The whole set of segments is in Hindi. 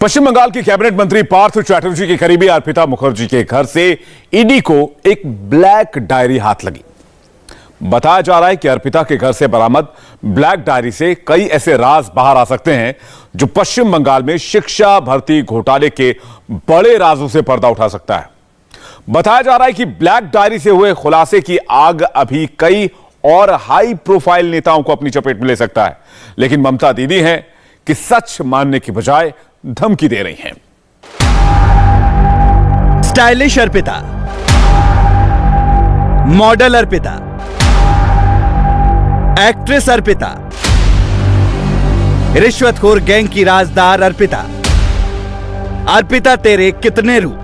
पश्चिम बंगाल की कैबिनेट मंत्री पार्थ चैटर्जी के करीबी अर्पिता मुखर्जी के घर से ईडी को एक ब्लैक डायरी हाथ लगी। बताया जा रहा है कि अर्पिता के घर से बरामद ब्लैक डायरी से कई ऐसे राज बाहर आ सकते हैं जो पश्चिम बंगाल में शिक्षा भर्ती घोटाले के बड़े राजों से पर्दा उठा सकता है। बताया जा रहा है कि ब्लैक डायरी से हुए खुलासे की आग अभी कई और हाई प्रोफाइल नेताओं को अपनी चपेट में ले सकता है, लेकिन ममता दीदी हैं कि सच मानने की बजाय धमकी दे रही हैं। Stylish Arpita, model Arpita, actress Arpita, रिश्वतखोर गैंग की राजदार अर्पिता। अर्पिता तेरे कितने रूप।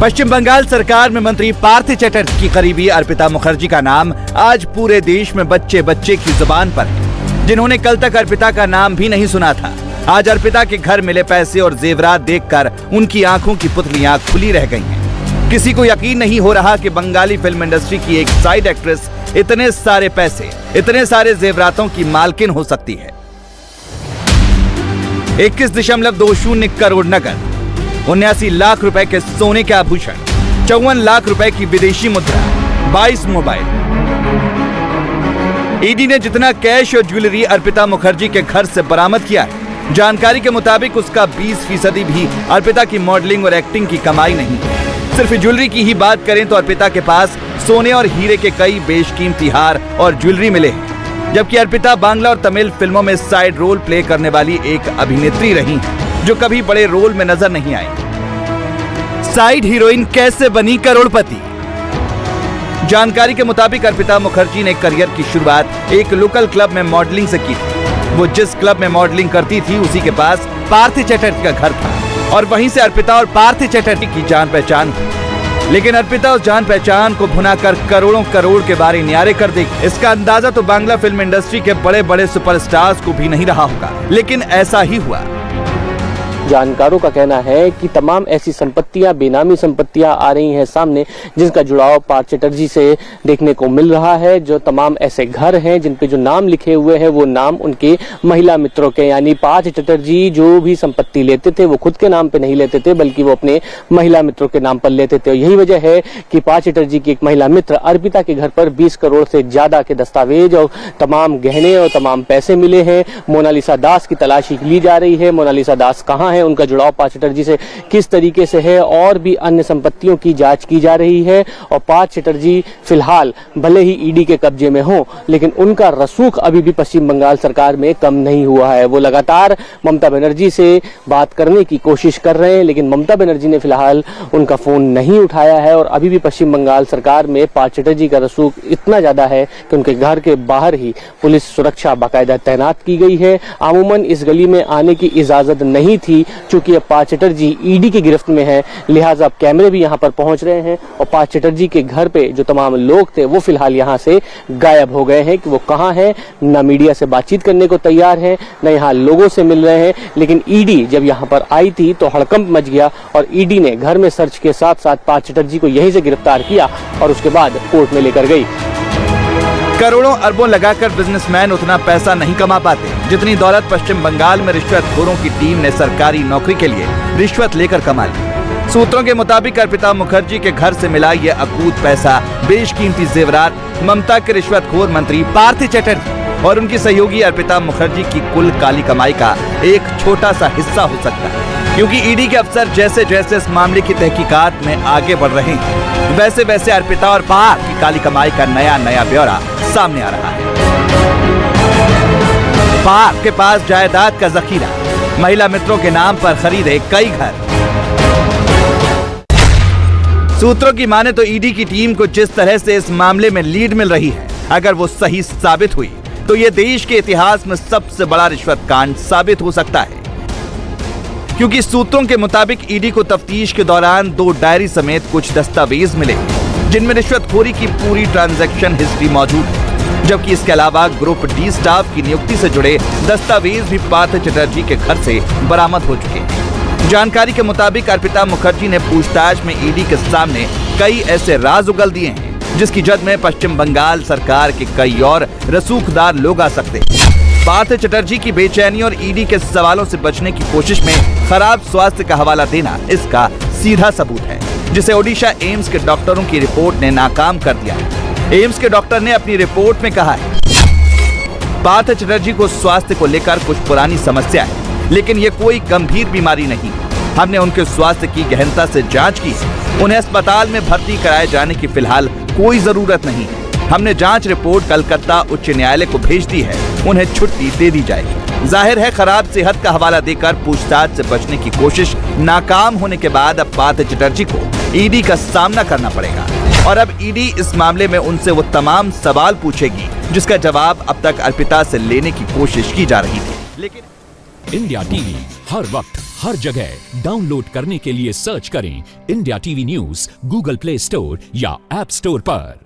पश्चिम बंगाल सरकार में मंत्री पार्थ चैटर्जी की करीबी अर्पिता मुखर्जी का नाम आज पूरे देश में बच्चे बच्चे की जुबान पर है, जिन्होंने कल तक अर्पिता का नाम भी नहीं सुना था। आज अर्पिता के घर मिले पैसे और जेवरात देखकर उनकी आंखों की पुतलियां खुली रह गई हैं। किसी को यकीन नहीं हो रहा कि बंगाली फिल्म इंडस्ट्री की एक साइड एक्ट्रेस इतने सारे पैसे, इतने सारे जेवरातों की मालकिन हो सकती है। 21.20 करोड़ नकद, 79 लाख रुपए के सोने के आभूषण, 54 लाख रुपए की विदेशी मुद्रा, 22 मोबाइल। ईडी ने जितना कैश और ज्वेलरी अर्पिता मुखर्जी के घर से बरामद किया है, जानकारी के मुताबिक उसका 20% भी अर्पिता की मॉडलिंग और एक्टिंग की कमाई नहीं है। सिर्फ ज्वेलरी की ही बात करें तो अर्पिता के पास सोने और हीरे के कई बेशकीमती हार और ज्वेलरी मिले हैं, जबकि अर्पिता बांग्ला और तमिल फिल्मों में साइड रोल प्ले करने वाली एक अभिनेत्री रही है, जो कभी बड़े रोल में नजर नहीं आई। साइड हीरोइन कैसे बनी करोड़पति? जानकारी के मुताबिक अर्पिता मुखर्जी ने करियर की शुरुआत एक लोकल क्लब में मॉडलिंग से की थी। वो जिस क्लब में मॉडलिंग करती थी उसी के पास पार्थ चैटर्जी का घर था और वहीं से अर्पिता और पार्थ चैटर्जी की जान पहचान थी। लेकिन अर्पिता उस जान पहचान को भुनाकर करोड़ों करोड़ के बारे न्यारे कर देगी, इसका अंदाजा तो बांग्ला फिल्म इंडस्ट्री के बड़े बड़े सुपरस्टार्स को भी नहीं रहा होगा। लेकिन ऐसा ही हुआ। जानकारों का कहना है कि तमाम ऐसी संपत्तियां, बेनामी संपत्तियां आ रही हैं सामने, जिनका जुड़ाव पार्थ चैटर्जी से देखने को मिल रहा है। जो तमाम ऐसे घर हैं जिन पे जो नाम लिखे हुए हैं वो नाम उनके महिला मित्रों के, यानी पार्थ चैटर्जी जो भी संपत्ति लेते थे वो खुद के नाम पे नहीं लेते थे, बल्कि वो अपने महिला मित्रों के नाम पर लेते थे। यही वजह है कि पार्थ चैटर्जी की एक महिला मित्र अर्पिता के घर पर 20 करोड़ से ज्यादा के दस्तावेज और तमाम गहने और तमाम पैसे मिले हैं। मोनालिसा दास की तलाशी ली जा रही है। मोनालिसा दास कहाँ है, उनका जुड़ाव पार्थ चैटर्जी से किस तरीके से है, और भी अन्य संपत्तियों की जांच की जा रही है। और पार्थ चैटर्जी फिलहाल भले ही ईडी के कब्जे में हो, लेकिन उनका रसूख अभी भी पश्चिम बंगाल सरकार में कम नहीं हुआ है। वो लगातार ममता बनर्जी से बात करने की कोशिश कर रहे हैं, लेकिन ममता बनर्जी ने फिलहाल उनका फोन नहीं उठाया है। और अभी भी पश्चिम बंगाल सरकार में पार्थ चैटर्जी का रसूख इतना ज्यादा है कि उनके घर के बाहर ही पुलिस सुरक्षा बाकायदा तैनात की गई है। अमूमन इस गली में आने की इजाजत नहीं थी, चूंकि अब पार्थ चैटर्जी ईडी की गिरफ्त में है, लिहाजा अब कैमरे भी यहां पर पहुंच रहे हैं। और पार्थ चैटर्जी के घर पे जो तमाम लोग थे वो फिलहाल यहां से गायब हो गए हैं कि वो कहां हैं। न मीडिया से बातचीत करने को तैयार है, न यहां लोगों से मिल रहे हैं। लेकिन ईडी जब यहां पर आई थी तो हड़कंप मच गया और ईडी ने घर में सर्च के साथ साथ पार्थ चैटर्जी को यहीं से गिरफ्तार किया और उसके बाद कोर्ट में लेकर गई। करोड़ों अरबों लगाकर बिजनेसमैन उतना पैसा नहीं कमा पाते जितनी दौलत पश्चिम बंगाल में रिश्वतखोरों की टीम ने सरकारी नौकरी के लिए रिश्वत लेकर कमा ली। सूत्रों के मुताबिक अर्पिता मुखर्जी के घर से मिला ये अकूत पैसा, बेशकीमती जेवरात ममता के रिश्वतखोर मंत्री पार्थ चैटर्जी और उनकी सहयोगी अर्पिता मुखर्जी की कुल काली कमाई का एक छोटा सा हिस्सा हो सकता है। क्योंकि ईडी के अफसर जैसे जैसे इस मामले की तहकीकात में आगे बढ़ रहे हैं, वैसे वैसे अर्पिता और पार्थ की काली कमाई का नया नया ब्यौरा सामने आ रहा है। पार्थ के पास जायदाद का जखीरा, महिला मित्रों के नाम पर खरीदे कई घर। सूत्रों की माने तो ईडी की टीम को जिस तरह से इस मामले में लीड मिल रही है, अगर वो सही साबित हुई तो ये देश के इतिहास में सबसे बड़ा रिश्वत कांड साबित हो सकता है। क्योंकि सूत्रों के मुताबिक ईडी को तफ्तीश के दौरान 2 डायरी समेत कुछ दस्तावेज मिले, जिनमें रिश्वतखोरी की पूरी ट्रांजैक्शन हिस्ट्री मौजूद है। जबकि इसके अलावा ग्रुप डी स्टाफ की नियुक्ति से जुड़े दस्तावेज भी पार्थ चैटर्जी के घर से बरामद हो चुके हैं। जानकारी के मुताबिक अर्पिता मुखर्जी ने पूछताछ में ईडी के सामने कई ऐसे राज उगल दिए हैं जिसकी जद में पश्चिम बंगाल सरकार के कई और रसूखदार लोग आ सकते हैं। पार्थ चटर्जी की बेचैनी और ईडी के सवालों से बचने की कोशिश में खराब स्वास्थ्य का हवाला देना इसका सीधा सबूत है, जिसे ओडिशा एम्स के डॉक्टरों की रिपोर्ट ने नाकाम कर दिया है। एम्स के डॉक्टर ने अपनी रिपोर्ट में कहा है, पार्थ चटर्जी को स्वास्थ्य को लेकर कुछ पुरानी समस्या है, लेकिन ये कोई गंभीर बीमारी नहीं। हमने उनके स्वास्थ्य की गहनता से जांच की। उन्हें अस्पताल में भर्ती कराए जाने की फिलहाल कोई जरूरत नहीं। हमने जांच रिपोर्ट कलकत्ता उच्च न्यायालय को भेज दी है। उन्हें छुट्टी दे दी जाएगी। जाहिर है खराब सेहत का हवाला देकर पूछताछ से बचने की कोशिश नाकाम होने के बाद अब पार्थ चटर्जी को ईडी का सामना करना पड़ेगा और अब ईडी इस मामले में उनसे वो तमाम सवाल पूछेगी जिसका जवाब अब तक अर्पिता से लेने की कोशिश की जा रही थी। लेकिन इंडिया टीवी हर वक्त हर जगह डाउनलोड करने के लिए सर्च करें India TV news Google play store या ऐप स्टोर पर।